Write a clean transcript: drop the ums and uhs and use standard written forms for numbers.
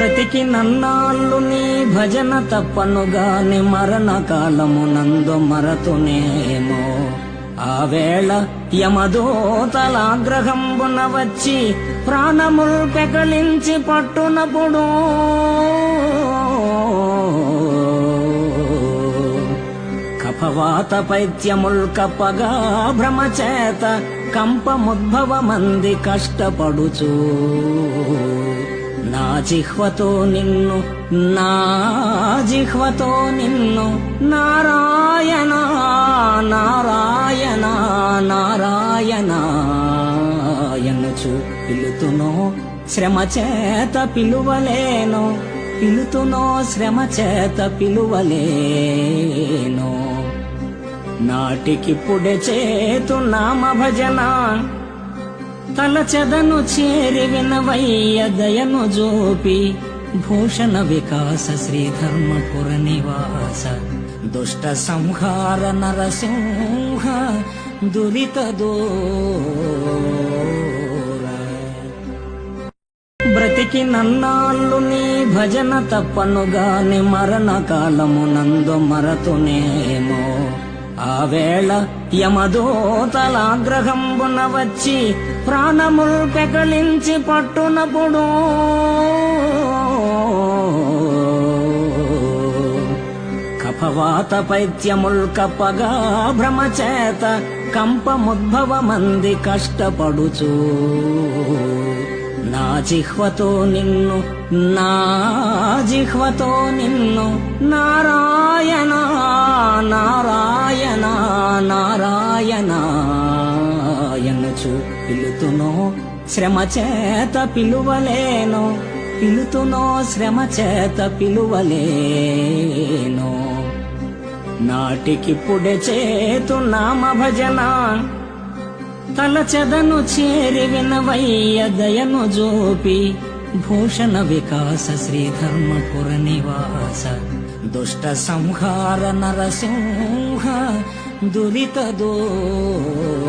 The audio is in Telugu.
బ్రతికి నన్నాళ్ళు నీ భజన తప్పనుగాని మరణ కాలమునందు మరతునేమో. ఆ వేళ యమదూతలాగ్రహంబున వచ్చి ప్రాణముల్ పెకలించి పట్టునప్పుడు కఫవాత పైత్యముల్ కప్పగా భ్రమచేత కంపముద్భవమంది కష్టపడుచు నా జిహ్వతో నిన్ను నారాయణ నారాయణ నారాయణ ఎనుచు పిలుతునో శ్రమ చేత పిలువలేను, శ్రమ చేత పిలువలేను. నాటికిప్పుడే చేతు నామ భజన తలచెదను చేరి వినవయ్య దయను జోపి. భూషణ వికాస శ్రీధర్మపుర నివాస దుష్ట సంహార నరసింహ దురిత దూర. బ్రతికి నన్నాళ్ళు నీ భజన తప్పనుగాని మరణ కాలమునందు మరతునేమో. ఆ వేళ యమదూతలాగ్రహంబున వచ్చి ప్రాణముల్ పెకలించి పట్టునప్పుడు కఫవాత పైత్యముల్ కప్పగా భ్రమచేత కంపముద్భవమంది కష్టపడుచు నా జిహ్వతో నిన్ను నారాయణ నారాయణ నారాయణ ఎనుచు పిలుతునో శ్రమ చేత పిలువలేను, శ్రమ చేత పిలువలేను. నాటికిప్పుడే చేతు నామ భజన తలచెదను చేరి వినవయ్య దయను జోపి. భూషణ వికాస శ్రీధర్మపుర నివాస దుష్ట సంహార నరసింహ దురిత దూర.